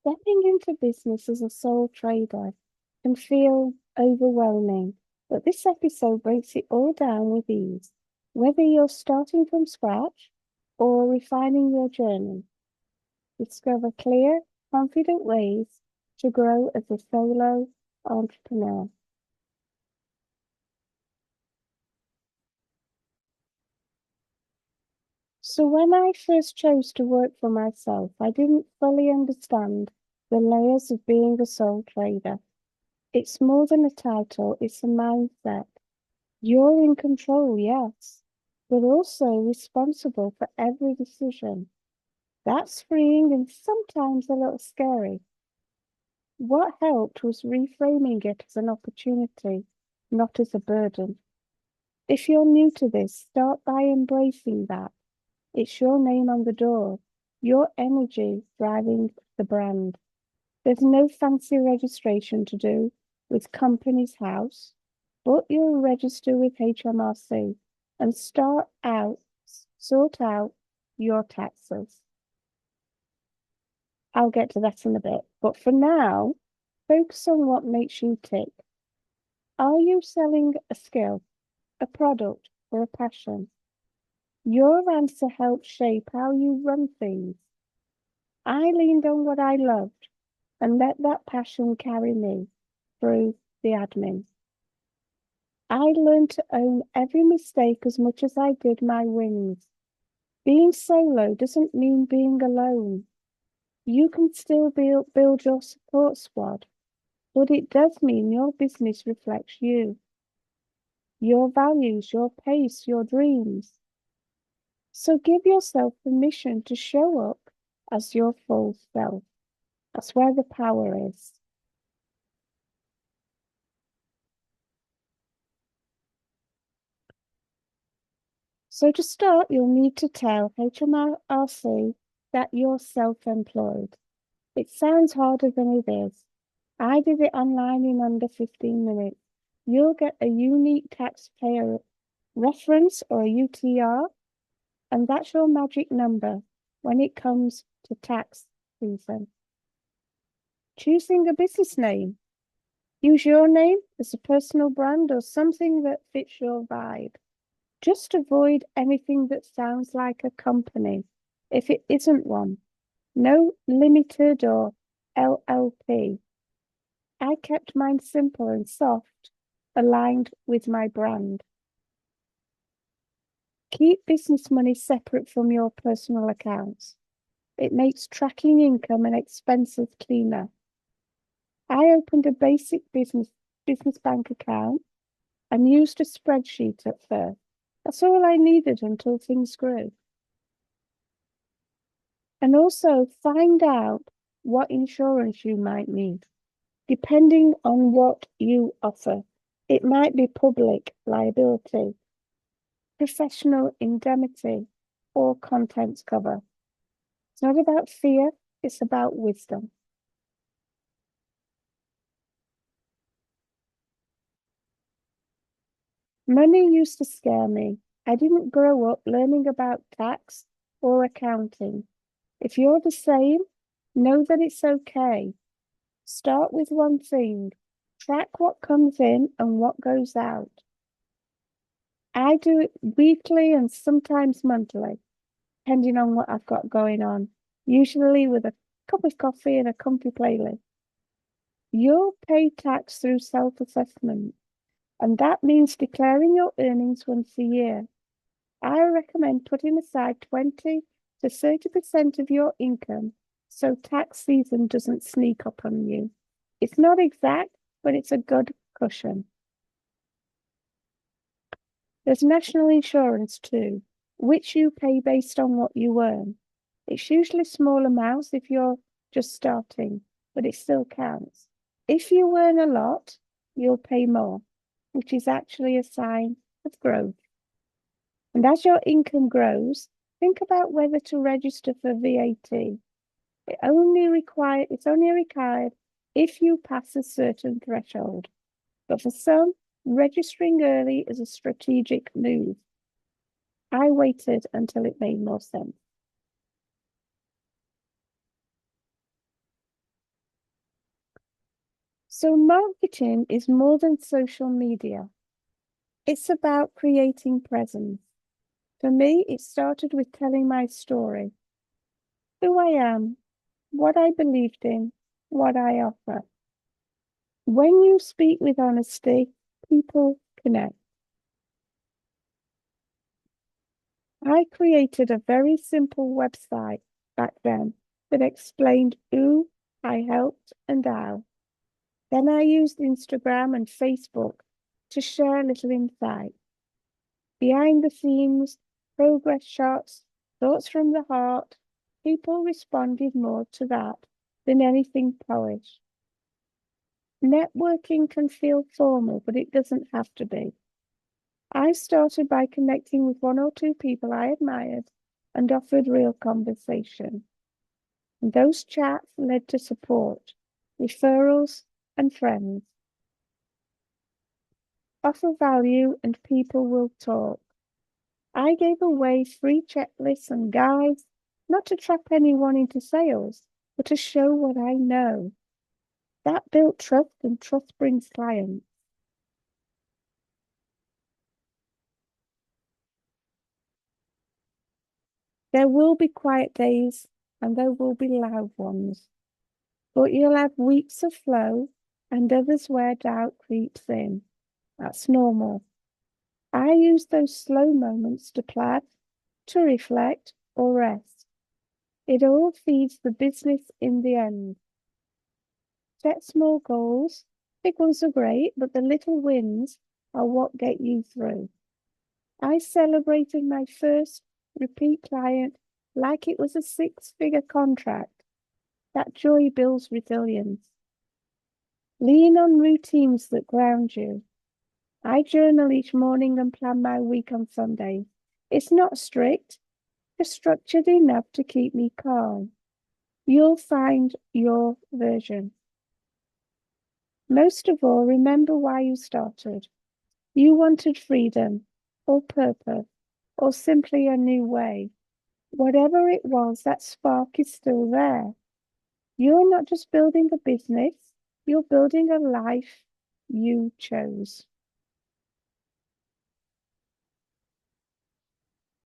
Stepping into business as a sole trader can feel overwhelming, but this episode breaks it all down with ease. Whether you're starting from scratch or refining your journey, discover clear, confident ways to grow as a solo entrepreneur. So, when I first chose to work for myself, I didn't fully understand the layers of being a sole trader. It's more than a title, it's a mindset. You're in control, yes, but also responsible for every decision. That's freeing and sometimes a little scary. What helped was reframing it as an opportunity, not as a burden. If you're new to this, start by embracing that. It's your name on the door, your energy driving the brand. There's no fancy registration to do with Companies House, but you'll register with HMRC and sort out your taxes. I'll get to that in a bit, but for now, focus on what makes you tick. Are you selling a skill, a product, or a passion? Your answer helps shape how you run things. I leaned on what I loved and let that passion carry me through the admin. I learned to own every mistake as much as I did my wins. Being solo doesn't mean being alone. You can still build your support squad, but it does mean your business reflects you, your values, your pace, your dreams. So give yourself permission to show up as your full self. That's where the power is. So to start, you'll need to tell HMRC that you're self-employed. It sounds harder than it is. I did it online in under 15 minutes. You'll get a unique taxpayer reference or a UTR, and that's your magic number when it comes to tax season. Choosing a business name. Use your name as a personal brand or something that fits your vibe. Just avoid anything that sounds like a company if it isn't one. No limited or LLP. I kept mine simple and soft, aligned with my brand. Keep business money separate from your personal accounts. It makes tracking income and expenses cleaner. I opened a basic business bank account and used a spreadsheet at first. That's all I needed until things grew. And also find out what insurance you might need. Depending on what you offer, it might be public liability, professional indemnity, or contents cover. It's not about fear, it's about wisdom. Money used to scare me. I didn't grow up learning about tax or accounting. If you're the same, know that it's okay. Start with one thing. Track what comes in and what goes out. I do it weekly and sometimes monthly, depending on what I've got going on, usually with a cup of coffee and a comfy playlist. You'll pay tax through self-assessment, and that means declaring your earnings once a year. I recommend putting aside 20 to 30% of your income so tax season doesn't sneak up on you. It's not exact, but it's a good cushion. There's national insurance too, which you pay based on what you earn. It's usually small amounts if you're just starting, but it still counts. If you earn a lot, you'll pay more, which is actually a sign of growth. And as your income grows, think about whether to register for VAT. It's only required if you pass a certain threshold. But for some, registering early is a strategic move. I waited until it made more sense. So marketing is more than social media. It's about creating presence. For me, it started with telling my story, who I am, what I believed in, what I offer. When you speak with honesty, people connect. I created a very simple website back then that explained who I helped and how. Then I used Instagram and Facebook to share little insight. Behind the scenes, progress shots, thoughts from the heart. People responded more to that than anything polished. Networking can feel formal, but it doesn't have to be. I started by connecting with one or two people I admired and offered real conversation. And those chats led to support, referrals, and friends. Offer value and people will talk. I gave away free checklists and guides, not to trap anyone into sales, but to show what I know. That built trust, and trust brings clients. There will be quiet days and there will be loud ones, but you'll have weeks of flow and others where doubt creeps in. That's normal. I use those slow moments to plan, to reflect, or rest. It all feeds the business in the end. Set small goals. Big ones are great, but the little wins are what get you through. I celebrated my first repeat client like it was a six-figure contract. That joy builds resilience. Lean on routines that ground you. I journal each morning and plan my week on Sundays. It's not strict, just structured enough to keep me calm. You'll find your version. Most of all, remember why you started. You wanted freedom, or purpose, or simply a new way. Whatever it was, that spark is still there. You're not just building a business, you're building a life you chose.